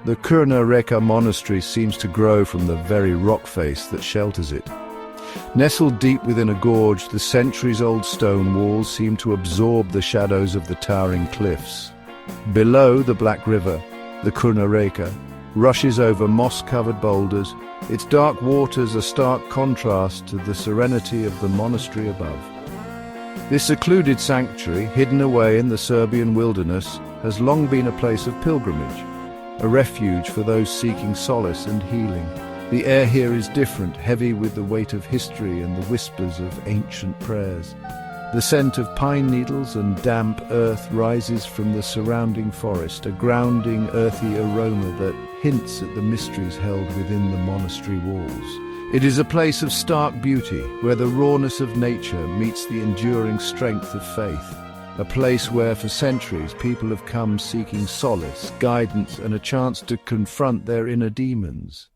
The Crna Reka monastery seems to grow from the very rock face that shelters it. Nestled deep within a gorge, the centuries-old stone walls seem to absorb the shadows of the towering cliffs. Below, the Black River, the Crna Reka, rushes over moss-covered boulders, its dark waters a stark contrast to the serenity of the monastery above. This secluded sanctuary, hidden away in the Serbian wilderness, has long been a place of pilgrimage, a refuge for those seeking solace and healing. The air here is different, heavy with the weight of history and the whispers of ancient prayers. The scent of pine needles and damp earth rises from the surrounding forest, a grounding, earthy aroma that hints at the mysteries held within the monastery walls. It is a place of stark beauty, where the rawness of nature meets the enduring strength of faith. A place where for centuries people have come seeking solace, guidance, and a chance to confront their inner demons.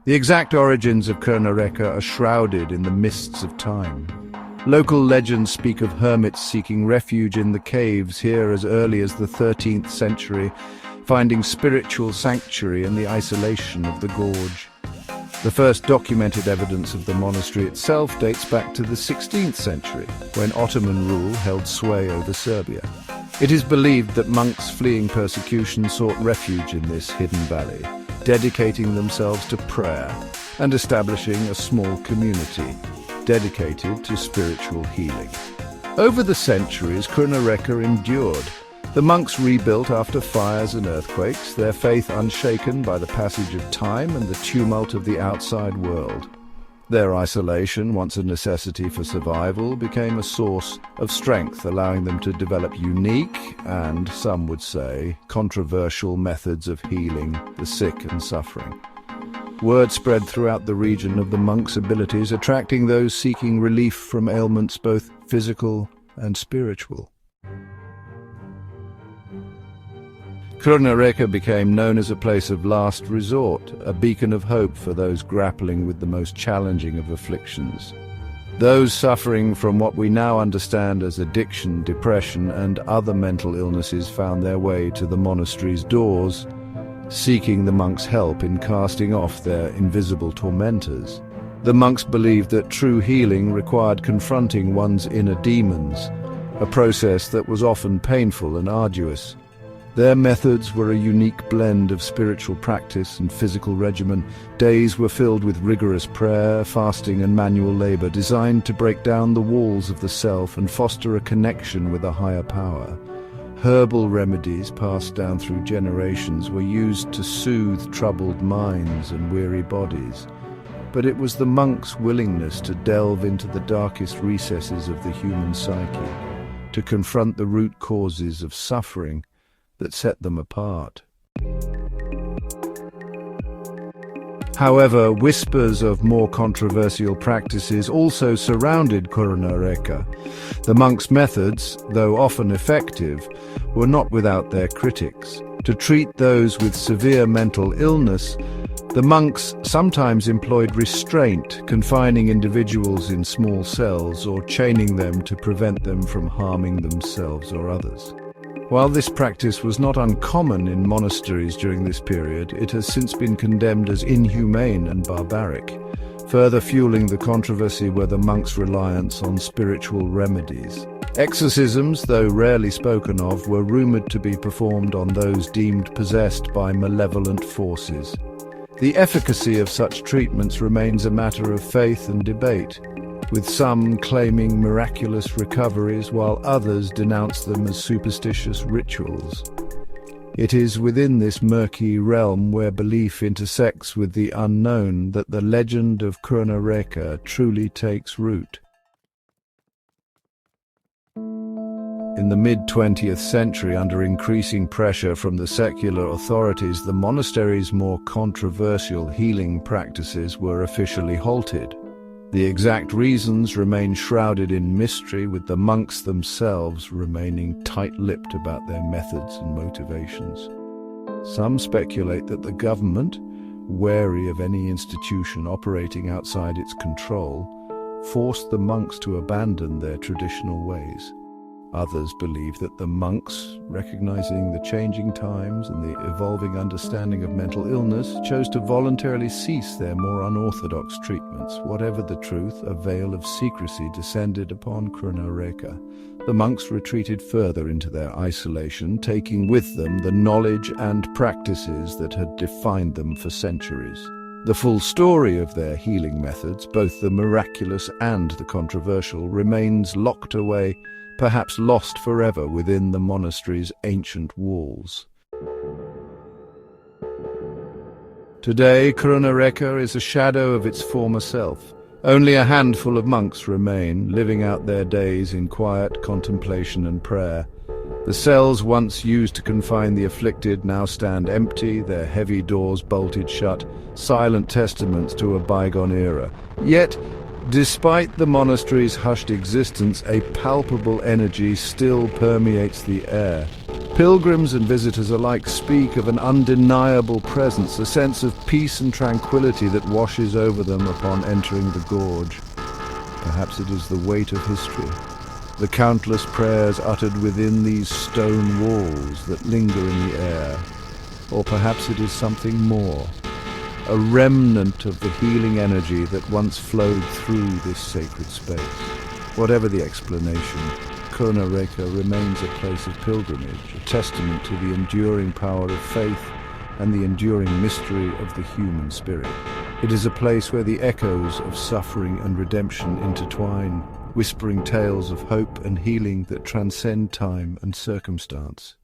The exact origins of Crna Reka are shrouded in the mists of time. Local legends speak of hermits seeking refuge in the caves here as early as the 13th century, finding spiritual sanctuary in the isolation of the gorge. The first documented evidence of the monastery itself dates back to the 16th century, when Ottoman rule held sway over Serbia. It is believed that monks fleeing persecution sought refuge in this hidden valley, dedicating themselves to prayer and establishing a small community dedicated to spiritual healing. Over the centuries, Crna Reka endured. The monks rebuilt after fires and earthquakes, their faith unshaken by the passage of time and the tumult of the outside world. Their isolation, once a necessity for survival, became a source of strength, allowing them to develop unique and, some would say, controversial methods of healing the sick and suffering. Word spread throughout the region of the monks' abilities, attracting those seeking relief from ailments both physical and spiritual. Crna Reka became known as a place of last resort, a beacon of hope for those grappling with the most challenging of afflictions. Those suffering from what we now understand as addiction, depression, and other mental illnesses found their way to the monastery's doors, seeking the monks' help in casting off their invisible tormentors. The monks believed that true healing required confronting one's inner demons, a process that was often painful and arduous. Their methods were a unique blend of spiritual practice and physical regimen. Days were filled with rigorous prayer, fasting, and manual labor, designed to break down the walls of the self and foster a connection with a higher power. Herbal remedies passed down through generations were used to soothe troubled minds and weary bodies. But it was the monks' willingness to delve into the darkest recesses of the human psyche, to confront the root causes of suffering, that set them apart. However, whispers of more controversial practices also surrounded Crna Reka. The monks' methods, though often effective, were not without their critics. To treat those with severe mental illness, the monks sometimes employed restraint, confining individuals in small cells or chaining them to prevent them from harming themselves or others. While this practice was not uncommon in monasteries during this period, it has since been condemned as inhumane and barbaric. Further fueling the controversy were the monks' reliance on spiritual remedies. Exorcisms, though rarely spoken of, were rumored to be performed on those deemed possessed by malevolent forces. The efficacy of such treatments remains a matter of faith and debate, with some claiming miraculous recoveries while others denounce them as superstitious rituals. It is within this murky realm where belief intersects with the unknown that the legend of Crna Reka truly takes root. In the mid-20th century, under increasing pressure from the secular authorities, the monastery's more controversial healing practices were officially halted. The exact reasons remain shrouded in mystery, with the monks themselves remaining tight-lipped about their methods and motivations. Some speculate that the government, wary of any institution operating outside its control, forced the monks to abandon their traditional ways. Others believe that the monks, recognizing the changing times and the evolving understanding of mental illness, chose to voluntarily cease their more unorthodox treatments. Whatever the truth, a veil of secrecy descended upon Crna Reka. The monks retreated further into their isolation, taking with them the knowledge and practices that had defined them for centuries. The full story of their healing methods, both the miraculous and the controversial, remains locked away, perhaps lost forever within the monastery's ancient walls. Today, Crna Reka is a shadow of its former self. Only a handful of monks remain, living out their days in quiet contemplation and prayer. The cells once used to confine the afflicted now stand empty, their heavy doors bolted shut, silent testaments to a bygone era. Yet, despite the monastery's hushed existence, a palpable energy still permeates the air. Pilgrims and visitors alike speak of an undeniable presence, a sense of peace and tranquility that washes over them upon entering the gorge. Perhaps it is the weight of history, the countless prayers uttered within these stone walls that linger in the air. Or perhaps it is something more, a remnant of the healing energy that once flowed through this sacred space. Whatever the explanation, Crna Reka remains a place of pilgrimage, a testament to the enduring power of faith and the enduring mystery of the human spirit. It is a place where the echoes of suffering and redemption intertwine, whispering tales of hope and healing that transcend time and circumstance.